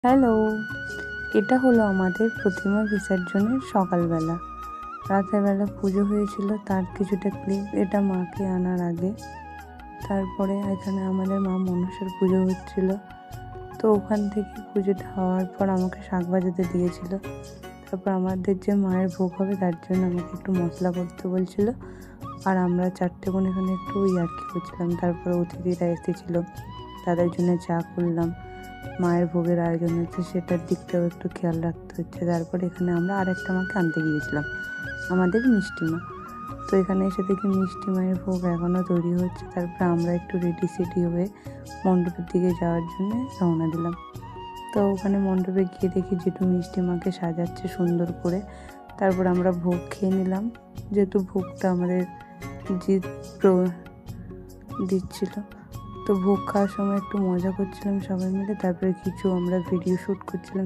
Hello! এটা হলো আমাদের প্রতিমা বিসর্জনের সকালবেলা। রাতের বেলা পুজো হয়েছিল তার কিছুটা ক্লিপ, এটা মাকে আনার আগে। তারপরে এখানে আমাদের মা মনসার পুজো হচ্ছিল। তো ওখান থেকে পুজোটা হওয়ার পর আমাকে শাঁখ বাজাতে দিয়েছিল। তারপর আমাদের যে মায়ের ভোগ হবে তার জন্য আমাকে একটু মশলা করতে বলছিল। আর আমরা 4টে বোন এখানে একটু ইয়ার্কি করছিলাম। তারপরে অতিথিরা এসেছিল, তাদের জন্য চা করলাম। মায়ের ভোগের আয়োজন হচ্ছে সেটার দিকটাও একটু খেয়াল রাখতে হচ্ছে। তারপরে এখানে আমরা আরেকটা মাকে আনতে গিয়েছিলাম, আমাদের মিষ্টি মা। তো এখানে এসে দেখি মিষ্টি মায়ের ভোগ এখনও তৈরি হচ্ছে। তারপরে আমরা একটু রেডি সেডি হয়ে মণ্ডপের দিকে যাওয়ার জন্য রওনা দিলাম। তো ওখানে মণ্ডপে গিয়ে দেখি জেঠু মিষ্টি মাকে সাজাচ্ছে সুন্দর করে। তারপর আমরা ভোগ খেয়ে নিলাম, যেহেতু ভোগটা আমাদের জিৎ দিচ্ছিল। তো ভোগ খাওয়ার সময় একটু মজা করছিলাম সবাই মিলে। তারপরে কিছু আমরা ভিডিও শ্যুট করছিলাম।